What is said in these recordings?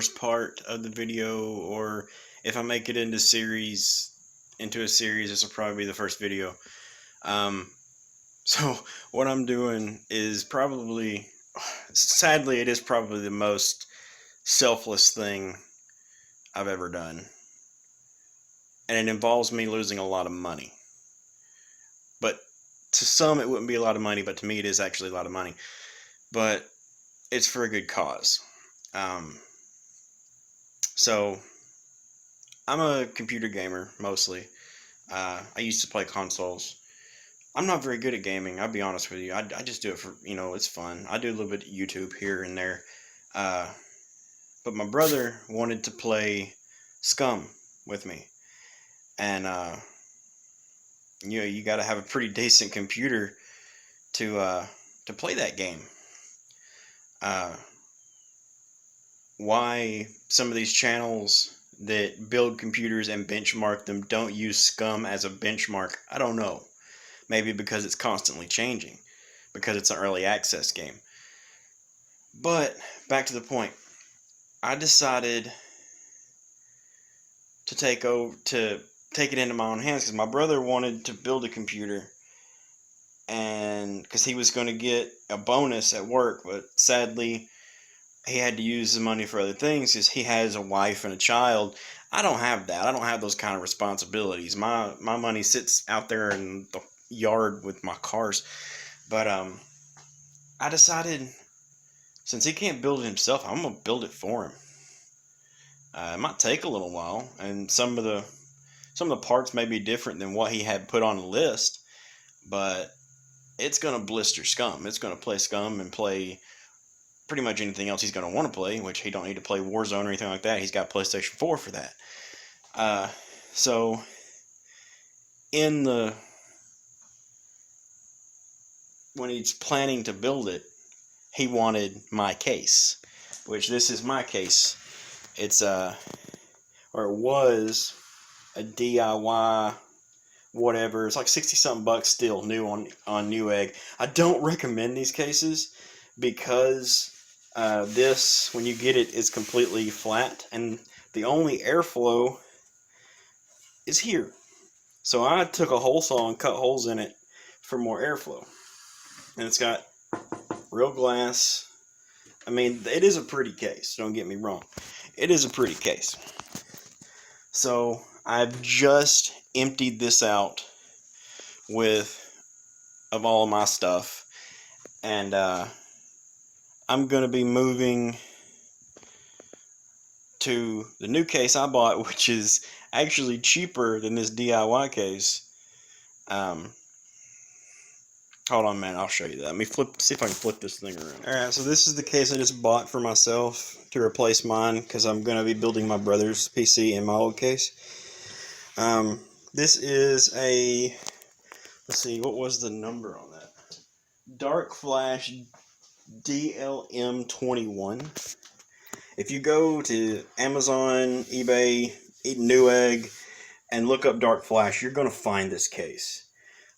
first part of the video, or if I make it into a series, this will probably be the first video. So what I'm doing is probably, sadly, it is probably the most selfless thing I've ever done. And it involves me losing a lot of money. But to some it wouldn't be a lot of money, but to me it is actually a lot of money. But it's for a good cause. So I'm a computer gamer mostly. I used to play consoles. I'm not very good at gaming, I'll be honest with you. I just do it for, it's fun. I do a little bit of YouTube here and there. But my brother wanted to play Scum with me. And, you got to have a pretty decent computer to play that game. Why some of these channels that build computers and benchmark them don't use Scum as a benchmark, I don't know. Maybe because it's constantly changing, because it's an early access game. But back to the point, I decided to take it into my own hands because my brother wanted to build a computer, and because he was going to get a bonus at work, but sadly he had to use the money for other things because he has a wife and a child. I don't have that. I don't have those kind of responsibilities. My money sits out there in the yard with my cars. But I decided, since he can't build it himself, I'm gonna build it for him. It might take a little while, and some of the parts may be different than what he had put on the list, but it's gonna blister Scum. It's gonna play Scum and play pretty much anything else he's gonna want to play, which he don't need to play Warzone or anything like that. He's got PlayStation 4 for that. So when he's planning to build it, he wanted my case, which this is my case. It's or it was a DIY whatever. It's like 60-something bucks still, new on Newegg. I don't recommend these cases because this, when you get it, is completely flat, and the only airflow is here. So I took a hole saw and cut holes in it for more airflow. And it's got real glass. I mean, it is a pretty case, don't get me wrong. It is a pretty case. So I've just emptied this out of all of my stuff. And I'm going to be moving to the new case I bought, which is actually cheaper than this DIY case. Hold on, man, I'll show you that. Let me see if I can flip this thing around. Alright, so this is the case I just bought for myself to replace mine, because I'm going to be building my brother's PC in my old case. This is a, let's see, what was the number on that? darkFlash DLM21. If you go to Amazon, eBay, Newegg, and look up darkFlash, you're going to find this case.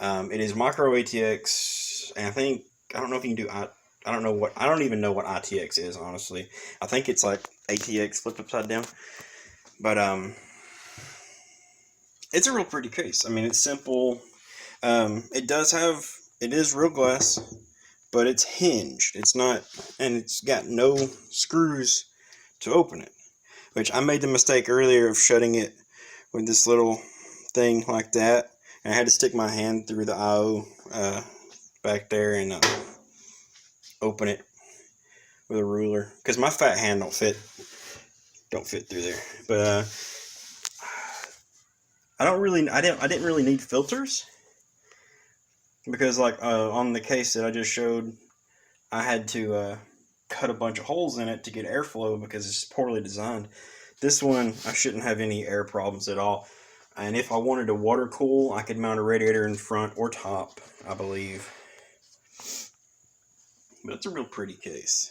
It is micro ATX, and I don't know if you can do, I don't even know what ITX is, honestly. I think it's like ATX flipped upside down. But, it's a real pretty case. I mean, it's simple. It is real glass, but it's hinged. It's not, and it's got no screws to open it. Which I made the mistake earlier of shutting it with this little thing like that. And I had to stick my hand through the I/O back there and open it with a ruler, because my fat hand don't fit through there. But I didn't really need filters, because like on the case that I just showed, I had to cut a bunch of holes in it to get airflow because it's poorly designed. This one, I shouldn't have any air problems at all. And if I wanted to water cool, I could mount a radiator in front or top, I believe. But it's a real pretty case.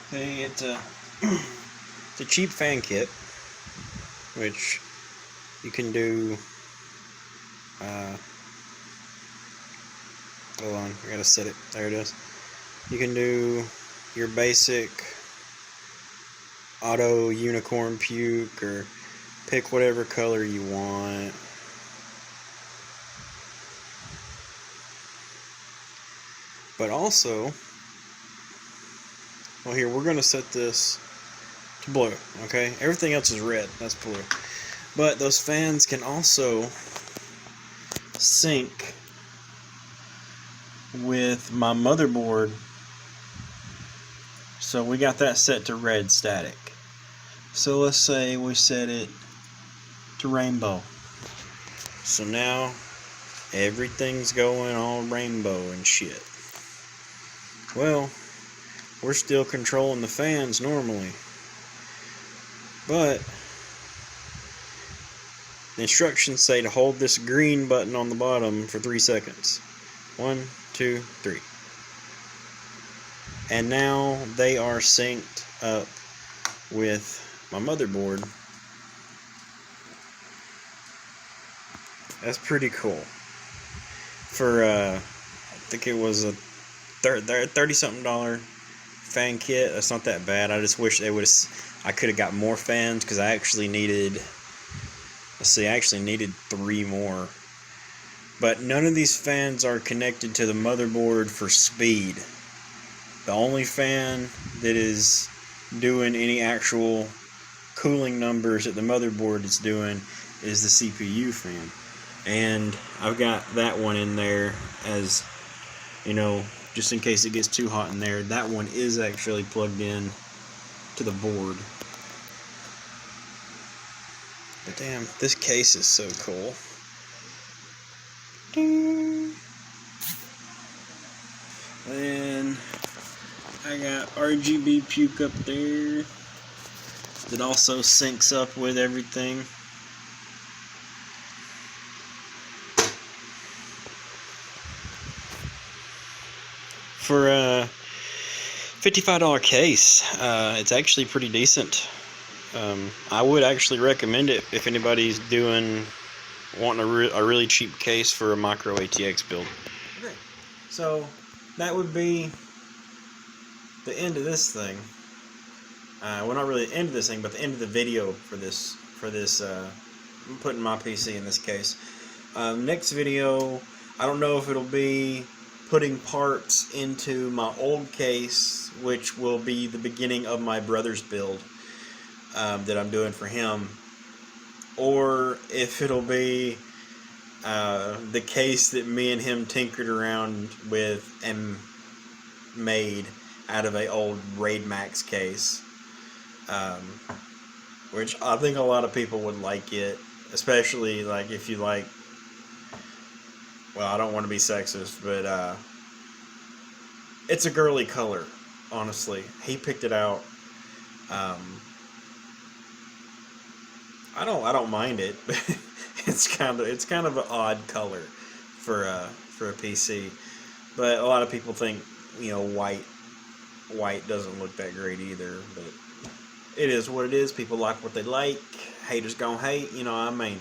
Okay, it's a it's a cheap fan kit, which you can do. Hold on, I gotta set it. There it is. You can do your basic auto unicorn puke, or pick whatever color you want. But also, well, here, we're going to set this to blue, okay? Everything else is red, that's blue. But those fans can also sync with my motherboard. So we got that set to red static. So let's say we set it to rainbow. So now everything's going all rainbow and shit. Well, we're still controlling the fans normally, but the instructions say to hold this green button on the bottom for 3 seconds. 1, 2, 3. And now they are synced up with my motherboard. That's pretty cool. For I think it was a $30-something fan kit. That's not that bad. I just wish I could have got more fans, because I actually needed. Let's see, I actually needed 3 more. But none of these fans are connected to the motherboard for speed. The only fan that is doing any actual cooling numbers that the motherboard is doing is the CPU fan. And I've got that one in there as, you know, just in case it gets too hot in there. That one is actually plugged in to the board. But damn, this case is so cool. Ding. Then I got RGB puke up there that also syncs up with everything. For a $55 case, it's actually pretty decent. I would actually recommend it if anybody's wanting a really cheap case for a micro ATX build. Okay, so that would be the end of this thing. Well, not really the end of this thing, but the end of the video for this. I'm putting my PC in this case. Next video, I don't know if it'll be putting parts into my old case, which will be the beginning of my brother's build that I'm doing for him, or if it'll be the case that me and him tinkered around with and made out of an old Raid Max case, which I think a lot of people would like it, especially like if you like, well, I don't want to be sexist, but it's a girly color, honestly. He picked it out. I don't mind it. It's kind of an odd color for a PC, but a lot of people think, you know, white doesn't look that great either. But it is what it is. People like what they like. Haters gonna hate. You know what I mean?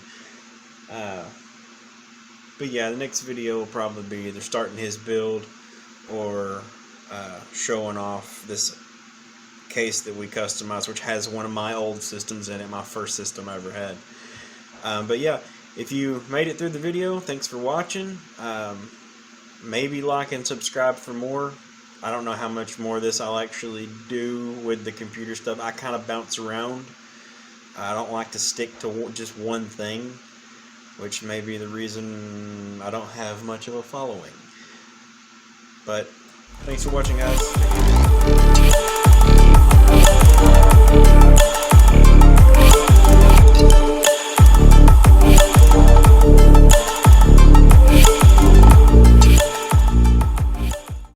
But yeah, the next video will probably be either starting his build or showing off this case that we customized, which has one of my old systems in it, my first system I ever had. But yeah, if you made it through the video, thanks for watching. Maybe like and subscribe for more. I don't know how much more of this I'll actually do with the computer stuff. I kind of bounce around. I don't like to stick to just one thing, which may be the reason I don't have much of a following. But thanks for watching, guys.